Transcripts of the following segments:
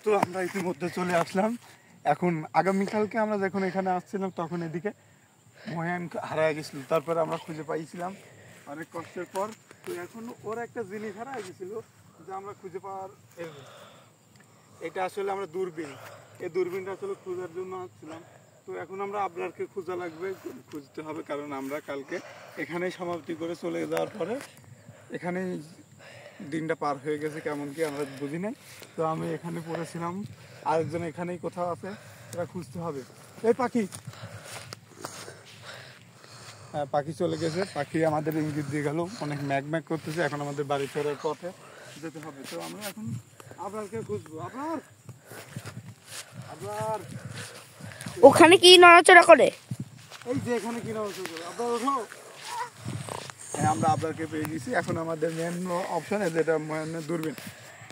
তো আমরা ইতিমধ্যে চলে আসলাম। এখন আগামীকালকে আমরা যখন এখানে আসছিলাম তখন এদিকে মহায়ান হারায় গেছিল, তারপরে আমরা খুঁজে পাইছিলাম অনেক কষ্টের পর। তো এখন ওর একটা জিনিস হারায় গেছিল যা আমরা খুঁজে পাওয়ার, এটা আসলে আমরা দূরবীন, এই দূরবীনটা আসলে খোঁজার জন্য আসছিলাম। তো এখন আমরা আপনারকে খোঁজা লাগবে, খুঁজতে হবে, কারণ আমরা কালকে এখানেই সমাপ্তি করে চলে যাওয়ার পরে এখানেই দিনটা পার হয়ে গেছে, কেমন কি আমরা বুঝি নাই। তো আমি এখানে পড়েছিলাম, আরেকজন এখানেই কোথাও আছে, এটা খুঁজতে হবে। এই পাখি, হ্যাঁ পাখি চলে গেছে, পাখি আমাদের ইঙ্গিত দিয়ে গেল, অনেক ম্যাগ ম্যাগ করতেছে। এখন আমাদের বাড়ি ফেরার পথে যেতে হবে। তো আমরা এখন আপনারকে খুঁজবো। আপনার ওখানে কি নড়াচড়া করে? এই যে এখানে কি নড়াচড়া করে, আপনার ওঠো। হ্যাঁ আমরা আপনাকে পেয়ে গেছি। এখন আমাদের মেন অপশন যেটা মহায়ানের দূরবীন।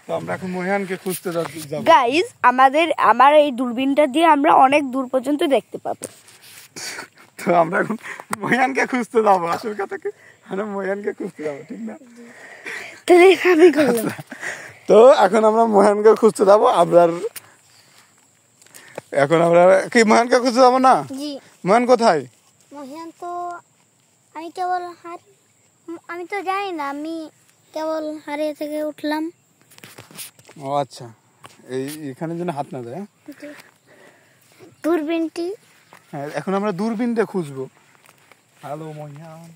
তো আমরা এখন মহায়ানকে খুঁজতে যাব। গাইস আমার এই দূরবীনটা দিয়ে আমরা অনেক দূর পর্যন্ত দেখতে পাবো। তো আমরা এখন মহায়ানকে খুঁজতে যাবো, আসল কথা কি আমরা মহায়ানকে খুঁজতে যাবো, ঠিক না? তাহলে আমি করলাম। তো এখন আমরা মহায়ানকে খুঁজতে যাবো। এখন আমরা কি মহায়ানকে খুঁজতে যাবো না? জি। মহায়ান কোথায়? মহায়ান তো আমি তো জানি না, আমি কেবল হারিয়ে থেকে উঠলাম। ও আচ্ছা, এখানে যেন হাত না যায়। দূরবীনটি, হ্যাঁ এখন আমরা দূরবীন দিয়ে খুঁজবো। হ্যালো মহিয়ান,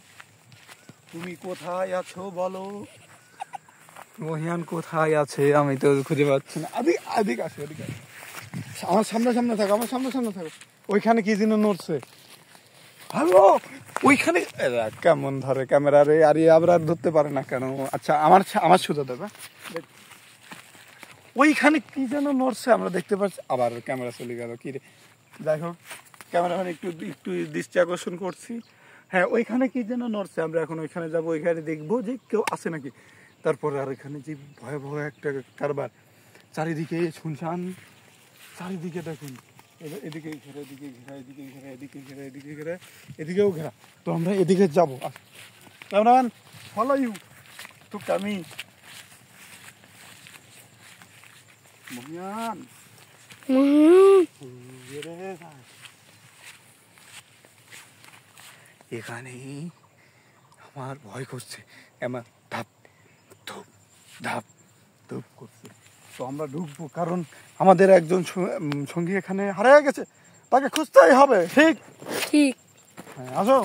তুমি কোথায় আছো বলো? মহিয়ান কোথায় আছে আমি তো খুঁজে পাচ্ছি না। আদিক আসো, এদিকে আসো। আমার সামনে থাকো, আমার সামনে থাকো। ওইখানে কি যেন নড়ছে। হ্যালো, ওইখানে কেমন ধরে ক্যামেরা রে, আর আবার ধরতে পারে না কেন? আচ্ছা আমার সোজা দেবে। ওইখানে কি যেন নড়ছে, আমরা দেখতে পাচ্ছি। আবার ক্যামেরা চলে গেল, কি রে? যাই হোক, ক্যামেরাম্যান একটু দৃষ্টি আকর্ষণ করছি। হ্যাঁ ওইখানে কি যেন নড়ছে, আমরা এখন ওইখানে যাবো, ওইখানে দেখবো যে কেউ আছে নাকি। তারপরে আর এখানে যে ভয়াবহ একটা কারবার, চারিদিকে শুনশান, চারিদিকে দেখুন, এদিকে ঘেরা, এদিকে ঘেরা, এদিকে ঘেরা, এদিকে ঘেরা, এদিকে ঘেরা, এদিকেও ঘেরা। তো আমরা এদিকে যাবো। ক্যামেরাম্যান ফলো ইউ টু কামি। মহিয়ান এখানে আমার ভয় করছে, আমার ধাপ ধুপ ধাপ ধুপ করছে। তো আমরা ঢুকবো, কারণ আমাদের একজন সঙ্গী এখানে হারিয়ে গেছে, তাকে খুঁজতেই হবে। ঠিক ঠিক। হ্যাঁ আসো।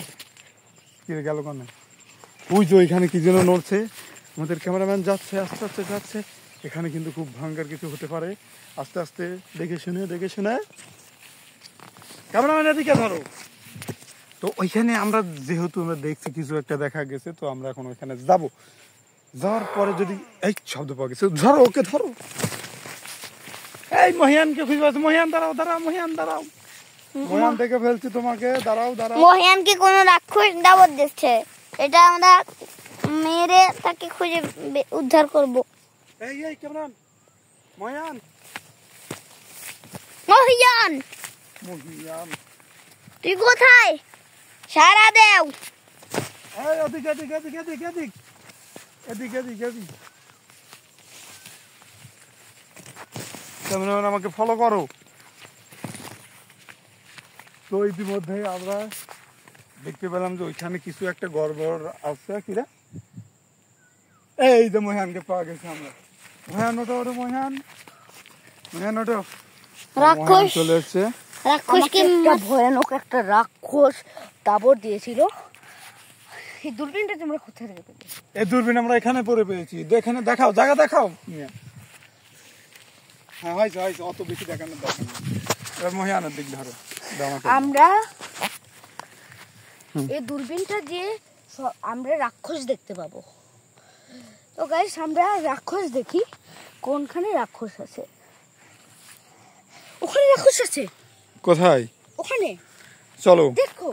কি গেল কানে? ওই যে ওইখানে কি যেন নড়ছে। আমাদের ক্যামেরাম্যান যাচ্ছে, আস্তে আস্তে যাচ্ছে। এখানে কিন্তু খুব ভয়ঙ্কর কিছু হতে পারে। আস্তে আস্তে দেখে শুনে ক্যামেরাম্যান এদিকে ধরো। তো ওইখানে আমরা যেহেতু আমরা দেখছি কিছু একটা দেখা গেছে, তো আমরা এখন ওইখানে যাবো। যাওয়ার পরে যদি এই শব্দ পাওয়া গেছে, ধরো ওকে ধরো। এই মহিয়ানকে খুঁজে পাচ্ছি। মহিয়ান দাঁড়াও, মহিয়ান দাঁড়াও। মহিয়ান দেখে ফেলছি তোমাকে, দাঁড়াও। মহিয়ানকে কোন রাক্ষস দাবত দিচ্ছে, এটা আমরা মেরে তাকে খুঁজে উদ্ধার করব। এই ক্যামেরাম্যান, মহিয়ান তুই কোথায়? সারা দেও। এই এদিক। ক্যামেরাম্যান আমাকে ফলো করো। তো ইতিমধ্যে আমরা দেখতে পেলাম যে ওইখানে কিছু একটা গড়বড় আছে। কিরা? এই যে মহিয়ানকে পাওয়া গেছে আমরা। মহিয়ান ওঠো, মহিয়ান ওঠো। রাক্ষস চলে এসছে। রাক্ষসকে ভয়ানক একটা রাক্ষস দাবর দিয়েছিল। এই দূরবীনটা তোমরা কোথায় থেকে পেলে? এই দূরবীন আমরা এখানে পরে পেয়েছি। এখানে দেখাও, জায়গা দেখাও। হ্যাঁ হয়েছে, অত বেশি দেখানোর দরকার নেই। মহিয়ানের দিক ধরো। আমরা এই দূরবীনটা দিয়ে আমরা রাক্ষস দেখতে পাবো। তো গাইস আমরা রাক্ষস দেখি, কোনখানে রাক্ষস আছে। ওখানে রাক্ষস আছে। কোথায়? ওখানে চলো দেখো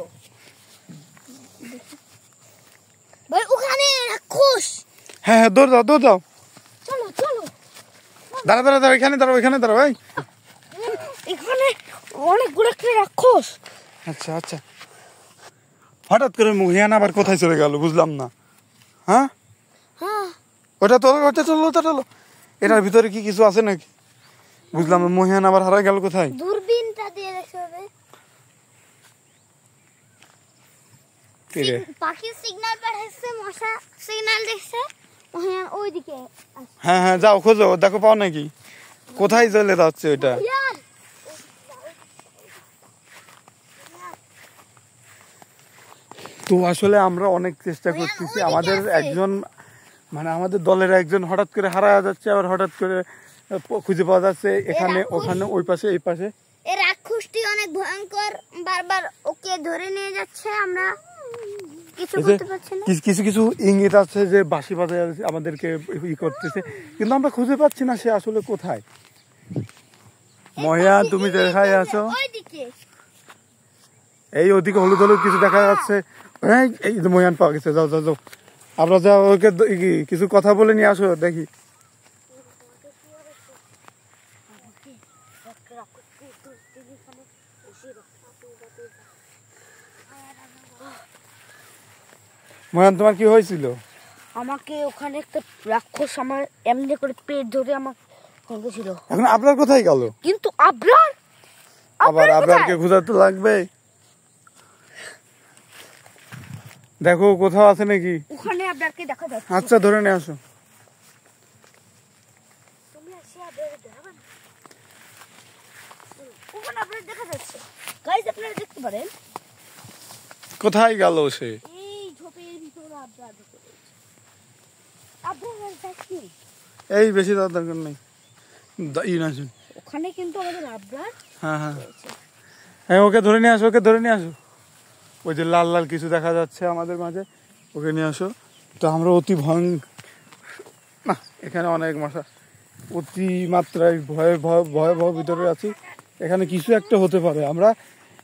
ভাই, ওখানে রাক্ষস। হ্যাঁ দৌড় দাও। চলো দাঁড়া, এখানে দাঁড়াও। ভাই এখানে অনেকগুলো একটা রাক্ষস। আচ্ছা হঠাৎ করে মহিয়ান আবার কোথায় চলে গেল বুঝলাম না। হ্যাঁ ওটা চলো। এটার ভিতরে কি কিছু আছে নাকি? বুঝলাম না, মহিয়ান আবার হারাই গেল কোথায়? দূরবীনটা দিয়ে দেখতে হবে। কি রে? পাখি সিগন্যাল পাঠাচ্ছে, মশা সিগন্যাল দেখছে, মহিয়ান ওইদিকে আসছে। হ্যাঁ হ্যাঁ, যাও খোঁজো, দেখো পাও নাকি, কোথায় চলে যাচ্ছে ওইটা। ইয়ার, তো আসলে আমরা অনেক চেষ্টা করতেছি, আমাদের একজন মানে আমাদের দলের একজন হঠাৎ করে হারায় যাচ্ছে, আবার হঠাৎ করে খুঁজে পাওয়া যাচ্ছে এখানে ওখানে ওই পাশে এই পাশে। এই রাক্ষসটি অনেক ভয়ঙ্কর, বারবার ওকে ধরে নিয়ে যাচ্ছে, আমরা কিছু এই যে করতে পারছি না। কিছু কিছু ইঙ্গিত আছে যে বাঁশি বাজায় আমাদেরকে ই করতেছে, কিন্তু আমরা খুঁজে পাচ্ছি না সে আসলে কোথায়। মহিয়া, তুমি দেখায় আছো, ওইদিকে এই ওদিকে হলুদ হলুদ কিছু দেখা যাচ্ছে। এই যে মহিয়ান পাওয়া গেছে, যাও যাও যাও, আমরা যাও ওকে কিছু কথা বলে নিয়ে আসো দেখি। মহিয়ান, তোমার কি হয়েছিল? আমাকে ওখানে একটা রাক্ষস আমার এমনি করে পেট ধরে আমার ছিল, এখন আপনার কোথায় গেল? কিন্তু আবরার আবার আপনারকে খোঁজাতে লাগবে, দেখো কোথাও আছে নাকি। ওখানে আপনাকে দেখা যাচ্ছে। আচ্ছা, ধরে নিয়ে আসো। তুমি আসি আবরার দেখাবেন, ওখানে আপনার দেখা যাচ্ছে। গাইস, আপনারা দেখতে পারেন কোথায় গেল সে? এই ঝোপের ভিতরে আবরার ঢুকে রয়েছে। আবরার দেখছি এই বেশি দেওয়ার দরকার নেই, ওখানে, কিন্তু আমাদের আবরার হ্যাঁ হ্যাঁ হ্যাঁ, ওকে ধরে নিয়ে আসো, ওকে ধরে নিয়ে আসো। ওই যে লাল লাল কিছু দেখা যাচ্ছে আমাদের মাঝে, ওকে নিয়ে আসো। তো আমরা অতি না, এখানে অনেক মশা, অতি মাত্রায় ভয়াবহ ভিতরে আছি। এখানে কিছু একটা হতে পারে,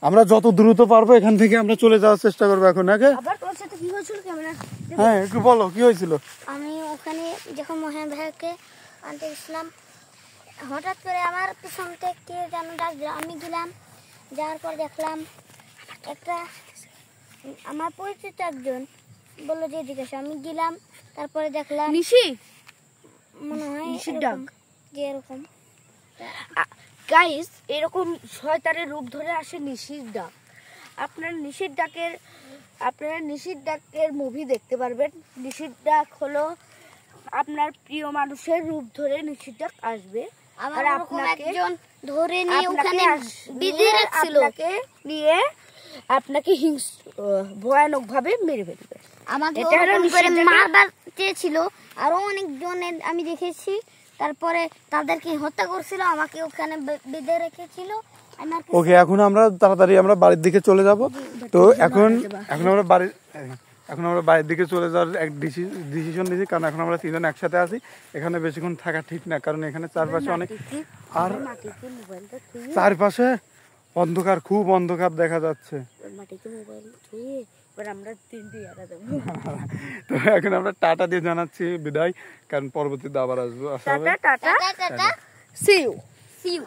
আমরা যত দ্রুত পারবো এখান থেকে আমরা চলে যাওয়ার চেষ্টা করবো এখন। নাকি আবার তোমার সাথে কি হয়েছিল ক্যামেরা? হ্যাঁ, একটু বলো কি হয়েছিল। আমি ওখানে যখন মহিয়ান ভাইকে আনতে গেছিলাম, হঠাৎ করে আমার পিছন থেকে যেন ডাক দিল, আমি গেলাম, যাওয়ার পর দেখলাম একটা আমার পরিচিত একজন বললো যে এদিকে আসো। আমি গেলাম, তারপরে দেখলাম নিশি, মনে হয় নিশির এরকম, ডাক। যে এরকম গাইস, এরকম শয়তানের রূপ ধরে আসে নিশির ডাক। আপনারা নিশির ডাকের মুভি দেখতে পারবেন। নিশির ডাক হলো আপনার প্রিয় মানুষের রূপ ধরে নিশির ডাক আসবে, আমার আর ওরকম আপনাকে একজন ধরে নিয়ে আপনাকে ওখানে বিধে রাখছিল। আপনাকে ভয়ানক ভাবে মেরে ফেলবে। আমাকে এটা হলো ওরকম করে নিষেধাজ্ঞা। মারবার চেয়েছিল, আরো অনেকজনের আমি দেখেছি, তারপরে তাদেরকে হত্যা করছিল, আমাকে ওখানে বেঁধে রেখেছিল। আমার কাছে ওকে, এখন আমরা তাড়াতাড়ি আমরা বাড়ির দিকে চলে যাব। তো এখন আমরা বাড়ির দিকে চলে যাওয়ার এক ডিসিশন নিয়েছি, কারণ এখন আমরা তিনজন একসাথে আছি। এখানে বেশিক্ষণ থাকা ঠিক না, কারণ এখানে চারপাশে অনেক, আর মাটিতে মোবাইলটা থুয়ে, চারপাশে অন্ধকার, খুব অন্ধকার দেখা যাচ্ছে। মাটিতে মোবাইল থুয়ে এবার আমরা তিনটি এরা দেবো। তো এখন আমরা টাটা দিয়ে জানাচ্ছি বিদায়, কারণ পরবর্তীতে আবার আসবো। আশা tata tata tata tata, see you. see you.